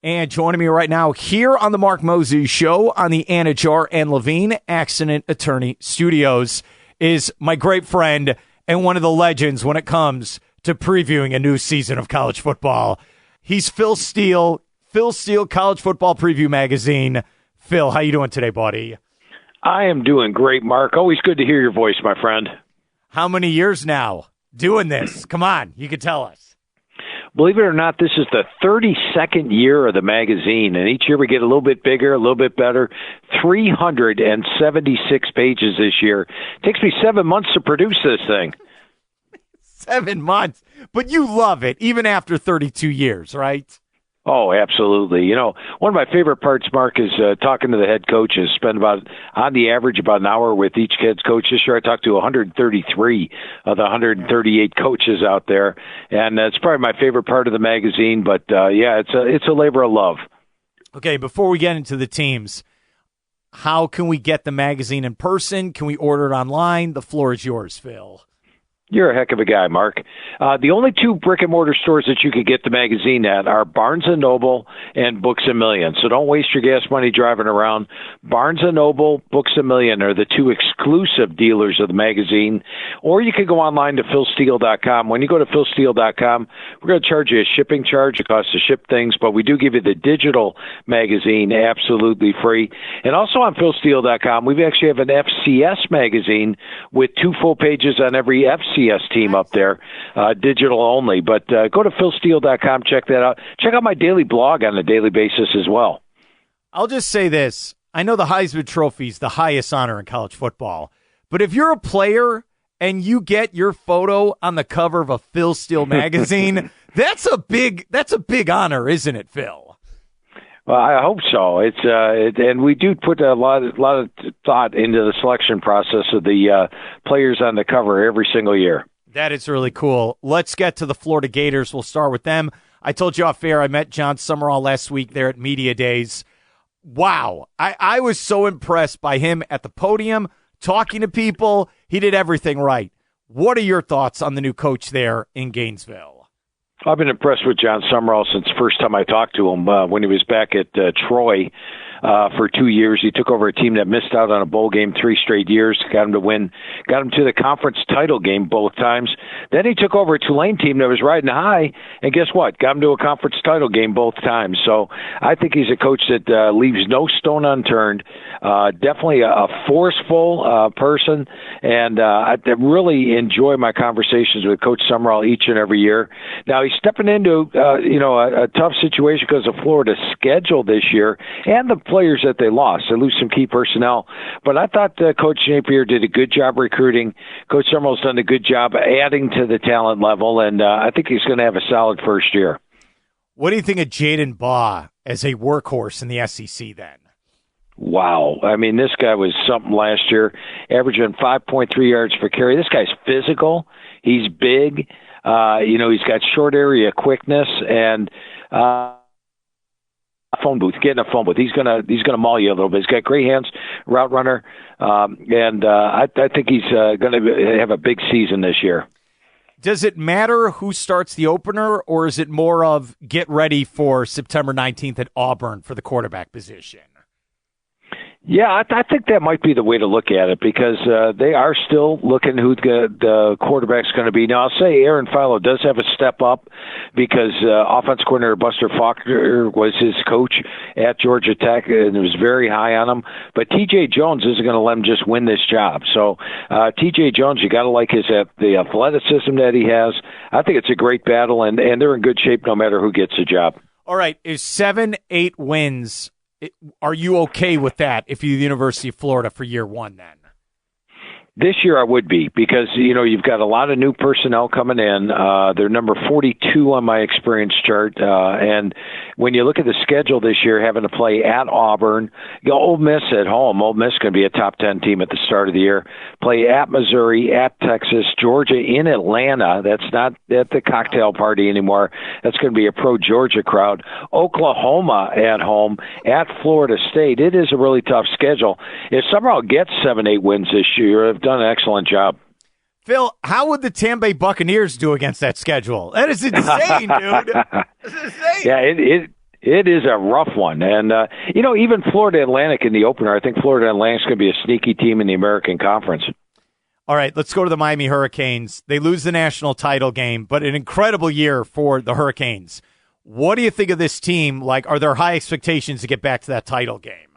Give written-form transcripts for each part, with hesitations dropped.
And joining me right now here on the Mark Mosey Show on the Anidjar and Levine Accident Attorney Studios is my great friend and one of the legends when it comes to previewing a new season of college football. He's Phil Steele, College Football Preview Magazine. Phil, how you doing today, buddy? I am doing great, Mark. Always good to hear your voice, my friend. How many years now doing this? Come on, you can tell us. Believe it or not, this is the 32nd year of the magazine, and each year we get a little bit bigger, a little bit better. 376 pages this year. It takes me 7 months to produce this thing. 7 months. But you love it, even after 32 years, right? Oh, absolutely. You know, one of my favorite parts, Mark, is talking to the head coaches. Spend on the average, about an hour with each head coach. This year I talked to 133 of the 138 coaches out there, and that's probably my favorite part of the magazine. But, yeah, it's a labor of love. Okay, before we get into the teams, how can we get the magazine in person? Can we order it online? The floor is yours, Phil. You're a heck of a guy, Mark. The only two brick-and-mortar stores that you could get the magazine at are Barnes & Noble and Books A Million. So don't waste your gas money driving around. Barnes & Noble, Books A Million are the two exclusive dealers of the magazine. Or you can go online to philsteele.com. When you go to philsteele.com, we're going to charge you a shipping charge. It costs to ship things, but we do give you the digital magazine absolutely free. And also on philsteele.com, we actually have an FCS magazine with 2 full pages on every FCS team up there, digital only. But go to philsteele.com, check that out. Check out my daily blog on a daily basis as well. I'll just say this. I know the Heisman Trophy is the highest honor in college football, but if you're a player and you get your photo on the cover of a Phil Steele magazine, that's a big honor, isn't it, Phil? Well, I hope so. And we do put a lot of thought into the selection process of the players on the cover every single year. That is really cool. Let's get to the Florida Gators. We'll start with them. I told you off air, I met John Sumrall last week there at Media Days. Wow. I was so impressed by him at the podium, talking to people. He did everything right. What are your thoughts on the new coach there in Gainesville? I've been impressed with John Sumrall since the first time I talked to him when he was back at Troy for 2 years. He took over a team that missed out on a bowl game 3 straight years, got him to the conference title game both times. Then he took over a Tulane team that was riding high, and guess what? Got him to a conference title game both times. So I think he's a coach that leaves no stone unturned. Definitely a forceful person, and I really enjoy my conversations with Coach Sumrall each and every year. Now, he's stepping into a tough situation because of Florida's schedule this year and the players that they lost. They lose some key personnel. But I thought Coach Napier did a good job recruiting. Coach Sumrall's done a good job adding to the talent level, and I think he's going to have a solid first year. What do you think of Jaden Baugh as a workhorse in the SEC then? Wow. I mean, this guy was something last year, averaging 5.3 yards per carry. This guy's physical. He's big. He's got short area quickness, and getting a phone booth. He's gonna maul you a little bit. He's got great hands, route runner, and I think he's going to have a big season this year. Does it matter who starts the opener, or is it more of get ready for September 19th at Auburn for the quarterback position? Yeah, I think that might be the way to look at it because they are still looking who the quarterback's going to be. Now, I'll say Aaron Philo does have a step up because offense coordinator Buster Faulkner was his coach at Georgia Tech and was very high on him. But T.J. Jones isn't going to let him just win this job. So T.J. Jones, you got to like the athleticism that he has. I think it's a great battle, and they're in good shape no matter who gets the job. All right, is 7-8 wins? Are you okay with that if you're the University of Florida for year one then? This year I would be because, you've got a lot of new personnel coming in. They're number 42 on my experience chart. And when you look at the schedule this year, having to play at Auburn, Ole Miss at home. Ole Miss going to be a top 10 team at the start of the year. Play at Missouri, at Texas, Georgia in Atlanta. That's not at the cocktail party anymore. That's going to be a pro-Georgia crowd. Oklahoma at home, at Florida State. It is a really tough schedule. If Sumrall gets 7-8 wins this year, they've done an excellent job. Phil, how would the Tampa Bay Buccaneers do against that schedule? That is insane, dude. This is insane. Yeah, It is a rough one. And, even Florida Atlantic in the opener, I think Florida Atlantic's going to be a sneaky team in the American Conference. All right, let's go to the Miami Hurricanes. They lose the national title game, but an incredible year for the Hurricanes. What do you think of this team? Like, are there high expectations to get back to that title game?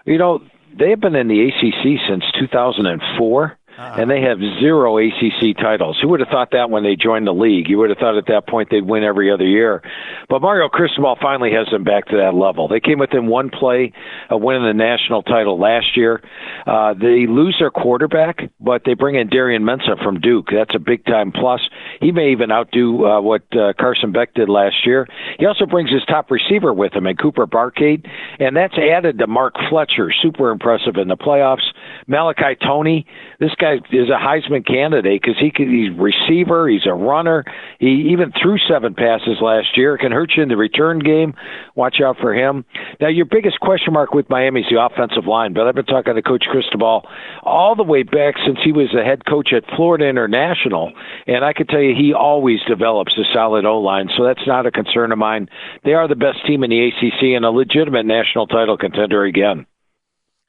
They have been in the ACC since 2004. And they have 0 ACC titles. Who would have thought that when they joined the league? You would have thought at that point they'd win every other year. But Mario Cristobal finally has them back to that level. They came within one play of winning the national title last year. They lose their quarterback, but they bring in Darian Mensah from Duke. That's a big-time plus. He may even outdo what Carson Beck did last year. He also brings his top receiver with him, and Cooper Barkade, and that's added to Mark Fletcher, super impressive in the playoffs. Malachi Toney, this guy is a Heisman candidate because he's a receiver, he's a runner. He even threw 7 passes last year. It can hurt you in the return game. Watch out for him. Now, your biggest question mark with Miami is the offensive line, but I've been talking to Coach Cristobal all the way back since he was the head coach at Florida International, and I can tell you he always develops a solid O-line, so that's not a concern of mine. They are the best team in the ACC and a legitimate national title contender again.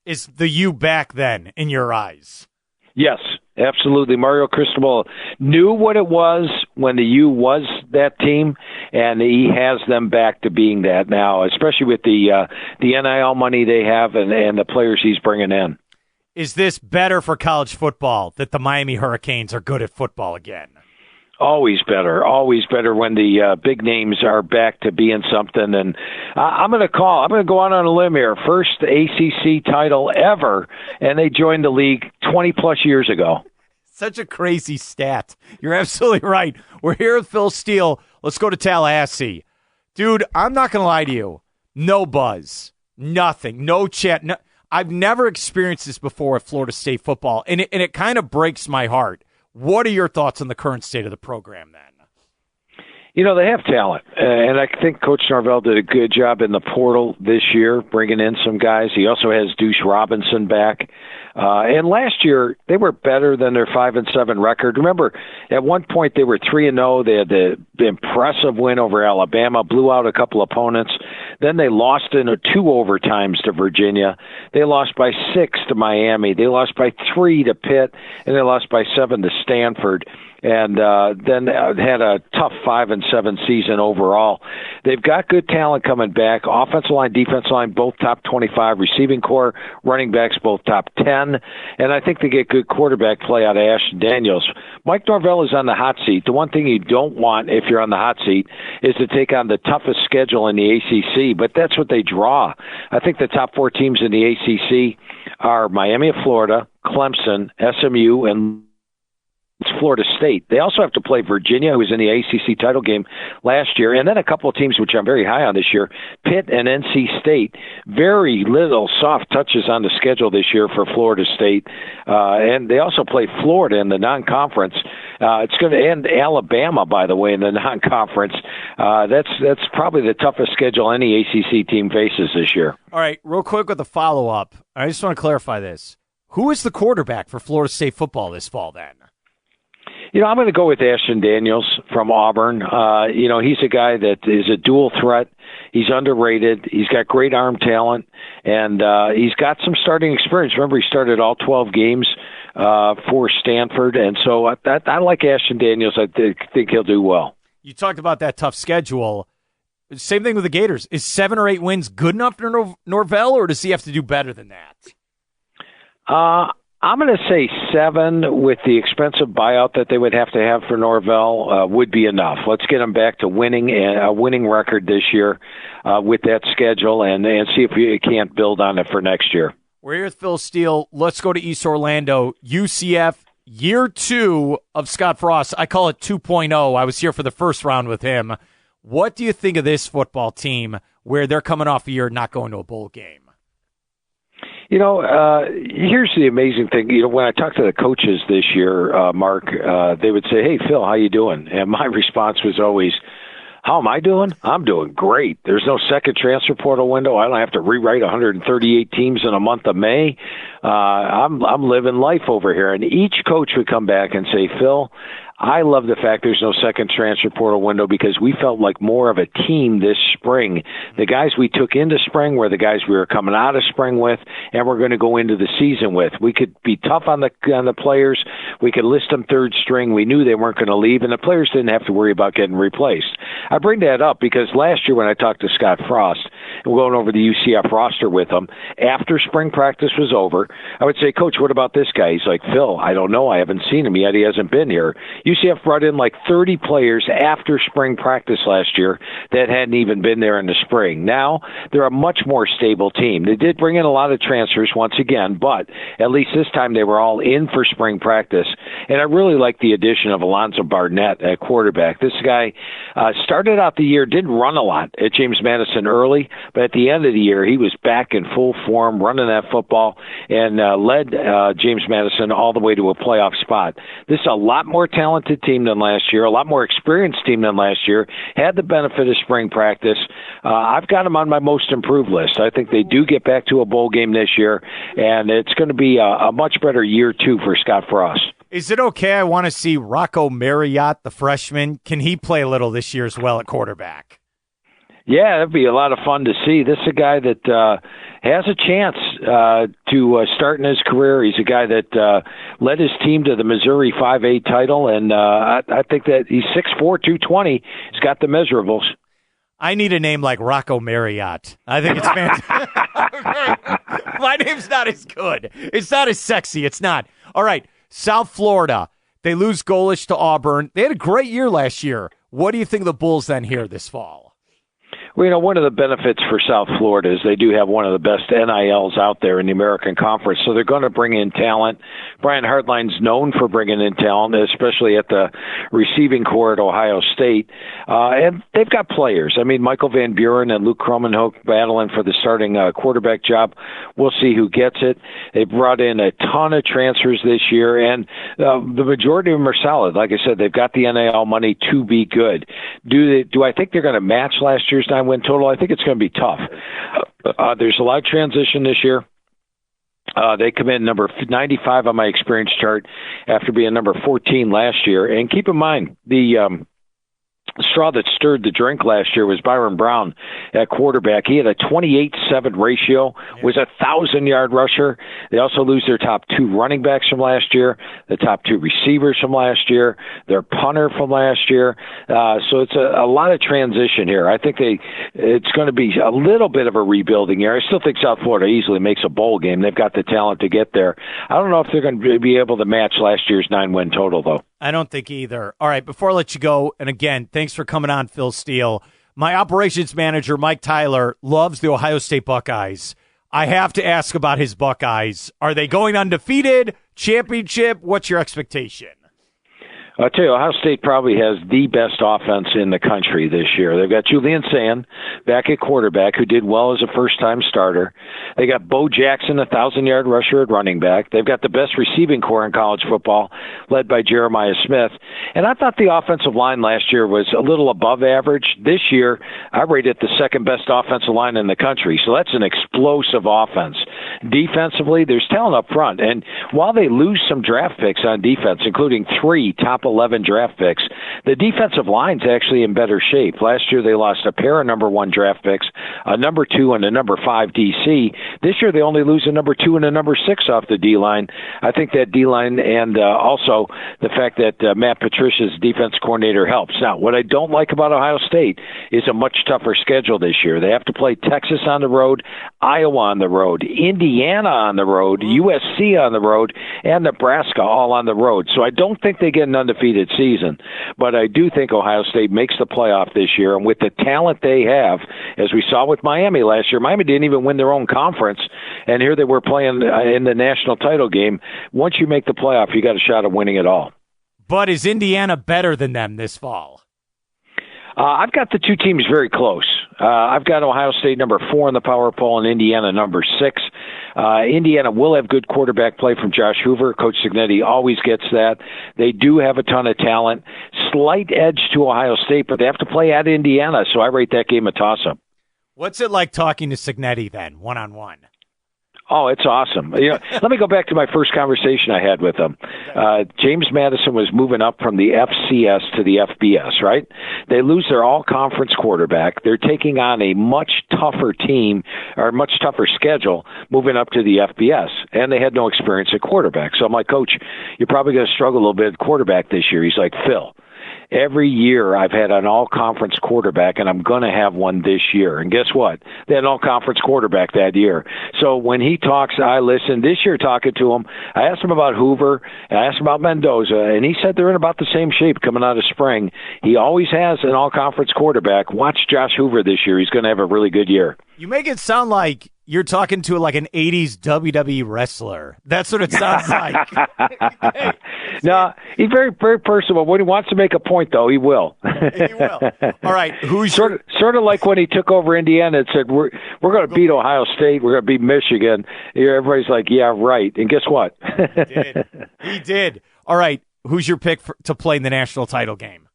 Is the U back then in your eyes? Yes, absolutely. Mario Cristobal knew what it was when the U was that team, and he has them back to being that now, especially with the NIL money they have and the players he's bringing in. Is this better for college football that the Miami Hurricanes are good at football again? Always better when the big names are back to being something. And I'm going to go out on a limb here. First ACC title ever, and they joined the league 20-plus years ago. Such a crazy stat. You're absolutely right. We're here with Phil Steele. Let's go to Tallahassee. Dude, I'm not going to lie to you. No buzz. Nothing. No chat. No, I've never experienced this before at Florida State football, and it kind of breaks my heart. What are your thoughts on the current state of the program then? They have talent, and I think Coach Norvell did a good job in the portal this year, bringing in some guys. He also has Deuce Robinson back. And last year, they were better than their 5-7 record. Remember, at one point, they were 3-0. They had the impressive win over Alabama, blew out a couple opponents. Then they lost in 2 overtimes to Virginia. They lost by 6 to Miami. They lost by 3 to Pitt, and they lost by 7 to Stanford. And then had a tough 5-7 season overall. They've got good talent coming back. Offensive line, defensive line, both top 25. Receiving core, running backs, both top 10. And I think they get good quarterback play out of Ashton Daniels. Mike Norvell is on the hot seat. The one thing you don't want if you're on the hot seat is to take on the toughest schedule in the ACC, but that's what they draw. I think the top 4 teams in the ACC are Miami of Florida, Clemson, SMU, and Florida State. They also have to play Virginia, who was in the ACC title game last year, and then a couple of teams which I'm very high on this year, Pitt and NC State. Very little soft touches on the schedule this year for Florida State, and they also play Florida in the non-conference. It's going to end Alabama, by the way, in the non-conference. That's probably the toughest schedule any ACC team faces this year. All right, real quick with the follow-up. I just want to clarify this. Who is the quarterback for Florida State football this fall then? I'm going to go with Ashton Daniels from Auburn. He's a guy that is a dual threat. He's underrated. He's got great arm talent, and he's got some starting experience. Remember, he started all 12 games for Stanford, and so I like Ashton Daniels. I think he'll do well. You talked about that tough schedule. Same thing with the Gators. Is 7 or 8 wins good enough for Norvell, or does he have to do better than that? I'm going to say 7 with the expensive buyout that they would have to have for Norvell would be enough. Let's get them back to winning a winning record this year with that schedule and see if we can't build on it for next year. We're here with Phil Steele. Let's go to East Orlando. UCF, year 2 of Scott Frost. I call it 2.0. I was here for the first round with him. What do you think of this football team where they're coming off a year not going to a bowl game? Here's the amazing thing. When I talked to the coaches this year, Mark, they would say, "Hey, Phil, how you doing?" And my response was always, "How am I doing? I'm doing great. There's no second transfer portal window. I don't have to rewrite 138 teams in a month of May. I'm living life over here." And each coach would come back and say, "Phil, I love the fact there's no second transfer portal window because we felt like more of a team this spring. The guys we took into spring were the guys we were coming out of spring with, and we're going to go into the season with. We could be tough on the players. We could list them third string. We knew they weren't going to leave, and the players didn't have to worry about getting replaced. I bring that up because last year when I talked to Scott Frost and going over the UCF roster with him, after spring practice was over, I would say, Coach, what about this guy? He's like, Phil, I don't know. I haven't seen him yet. He hasn't been here. UCF brought in like 30 players after spring practice last year that hadn't even been there in the spring. Now, they're a much more stable team. They did bring in a lot of transfers once again, but at least this time they were all in for spring practice. And I really like the addition of Alonzo Barnett at quarterback. This guy started out the year, didn't run a lot at James Madison early, but at the end of the year, he was back in full form, running that football, and led James Madison all the way to a playoff spot. This is a lot more talented team than last year, a lot more experienced team than last year, had the benefit of spring practice. I've got them on my most improved list. I think they do get back to a bowl game this year, and it's going to be a much better year, too, for Scott Frost. Is it okay? I want to see Rocco Marriott, the freshman. Can he play a little this year as well at quarterback? Yeah, that'd be a lot of fun to see. This is a guy that has a chance to start in his career. He's a guy that led his team to the Missouri 5A title, and I think that he's 6'4", 220. He's got the measurables. I need a name like Rocco Marriott. I think it's fantastic. My name's not as good. It's not as sexy. It's not. All right, South Florida. They lose Golish to Auburn. They had a great year last year. What do you think of the Bulls then here this fall? Well, one of the benefits for South Florida is they do have one of the best NILs out there in the American Conference, so they're going to bring in talent. Brian Hartline's known for bringing in talent, especially at the receiving core at Ohio State. And they've got players. I mean, Michael Van Buren and Luke Kromenhoek battling for the starting quarterback job. We'll see who gets it. They brought in a ton of transfers this year, and the majority of them are solid. Like I said, they've got the NIL money to be good. Do I think they're going to match last year's win total? I think it's going to be tough. There's a lot of transition this year. They come in number 95 on my experience chart after being number 14 last year. And keep in mind, the straw that stirred the drink last year was Byron Brown at quarterback. He had a 28-7 ratio, was a 1,000-yard rusher. They also lose their top 2 running backs from last year, the top 2 receivers from last year, their punter from last year. So it's a lot of transition here. I think it's going to be a little bit of a rebuilding year. I still think South Florida easily makes a bowl game. They've got the talent to get there. I don't know if they're going to be able to match last year's 9-win total, though. I don't think either. All right, before I let you go, and again, thanks for coming on, Phil Steele. My operations manager, Mike Tyler, loves the Ohio State Buckeyes. I have to ask about his Buckeyes. Are they going undefeated? Championship? What's your expectation? I'll tell you, Ohio State probably has the best offense in the country this year. They've got Julian Sand back at quarterback, who did well as a first-time starter. They got Bo Jackson, a 1,000-yard rusher at running back. They've got the best receiving core in college football, led by Jeremiah Smith. And I thought the offensive line last year was a little above average. This year, I rate it the second-best offensive line in the country. So that's an explosive offense. Defensively, there's talent up front. And while they lose some draft picks on defense, including 3 top 11 draft picks, the defensive line's actually in better shape. Last year they lost a pair of number 1 draft picks, a number 2 and a number 5 DC. This year they only lose a number 2 and a number 6 off the D-line. I think that D-line and also the fact that Matt Patricia's defense coordinator helps. Now, what I don't like about Ohio State is a much tougher schedule this year. They have to play Texas on the road, Iowa on the road, Indiana on the road, USC on the road, and Nebraska all on the road. So I don't think they get an undefeated season, but I do think Ohio State makes the playoff this year, and with the talent they have, as we saw with Miami last year, Miami didn't even win their own conference, and here they were playing in the national title game. Once you make the playoff, you got a shot at winning it all. But is Indiana better than them this fall? I've got the two teams very close. I've got Ohio State number 4 in the power poll and Indiana number 6. Indiana will have good quarterback play from Josh Hoover. Coach Cignetti always gets that. They do have a ton of talent. Slight edge to Ohio State, but they have to play at Indiana, so I rate that game a toss-up. What's it like talking to Cignetti then, one-on-one? Oh, it's awesome. Let me go back to my first conversation I had with him. James Madison was moving up from the FCS to the FBS, right? They lose their all-conference quarterback. They're taking on a much tougher team or much tougher schedule moving up to the FBS, and they had no experience at quarterback. So I'm like, Coach, you're probably going to struggle a little bit at quarterback this year. He's like, Phil, every year I've had an all-conference quarterback, and I'm going to have one this year. And guess what? They had an all-conference quarterback that year. So when he talks, I listen. This year talking to him, I asked him about Hoover, and I asked him about Mendoza, and he said they're in about the same shape coming out of spring. He always has an all-conference quarterback. Watch Josh Hoover this year. He's going to have a really good year. You make it sound like you're talking to like an 80s WWE wrestler. That's what it sounds like. No, he's very, very personable. When he wants to make a point, though, he will. He will. All right. Who's sort of like when he took over Indiana and said, "We're going to beat Ohio State. We're going to beat Michigan." Everybody's like, "Yeah, right." And guess what? He did. All right. Who's your pick to play in the national title game?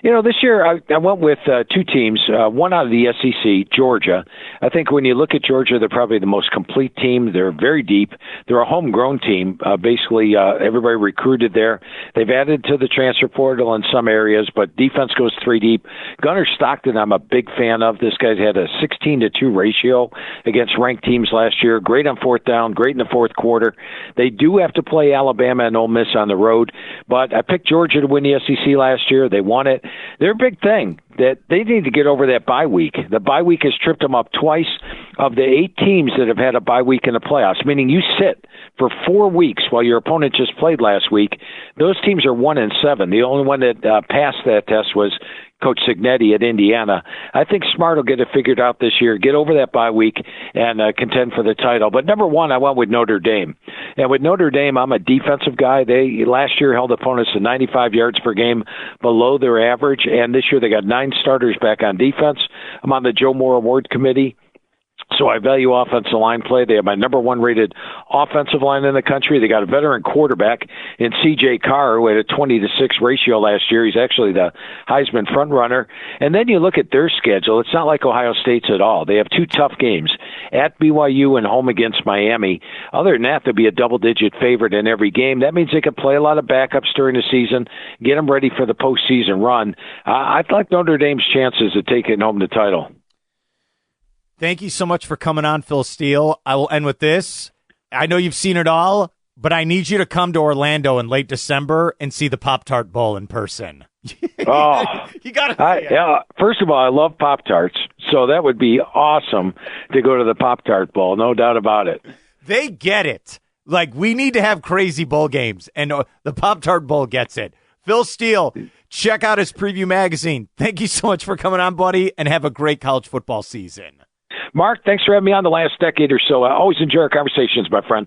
This year I went with two teams, one out of the SEC, Georgia. I think when you look at Georgia, they're probably the most complete team. They're very deep. They're a homegrown team. Basically, everybody recruited there. They've added to the transfer portal in some areas, but defense goes 3 deep. Gunnar Stockton, I'm a big fan of. This guy's had a 16-2 ratio against ranked teams last year. Great on fourth down, great in the fourth quarter. They do have to play Alabama and Ole Miss on the road, but I picked Georgia to win the SEC last year. They won it. Their big thing that they need to get over that bye week. The bye week has tripped them up twice. Of the 8 teams that have had a bye week in the playoffs, meaning you sit for 4 weeks while your opponent just played last week, those teams are 1-7. The only one that passed that test was Coach Cignetti at Indiana. I think Smart will get it figured out this year, get over that bye week, and contend for the title. But number one, I went with Notre Dame. And with Notre Dame, I'm a defensive guy. They last year held opponents to 95 yards per game below their average, and this year they got 9 starters back on defense. I'm on the Joe Moore Award Committee. So I value offensive line play. They have my number 1 rated offensive line in the country. They got a veteran quarterback in C.J. Carr, who had a 20-6 ratio last year. He's actually the Heisman front runner. And then you look at their schedule. It's not like Ohio State's at all. They have 2 tough games, at BYU and home against Miami. Other than that, they'll be a double-digit favorite in every game. That means they can play a lot of backups during the season, get them ready for the postseason run. I like Notre Dame's chances of taking home the title. Thank you so much for coming on, Phil Steele. I will end with this. I know you've seen it all, but I need you to come to Orlando in late December and see the Pop-Tart Bowl in person. Oh, you got to. Yeah. First of all, I love Pop-Tarts, so that would be awesome to go to the Pop-Tart Bowl, no doubt about it. They get it. Like, we need to have crazy bowl games, and the Pop-Tart Bowl gets it. Phil Steele, check out his preview magazine. Thank you so much for coming on, buddy, and have a great college football season. Mark, thanks for having me on the last decade or so. I always enjoy our conversations, my friend.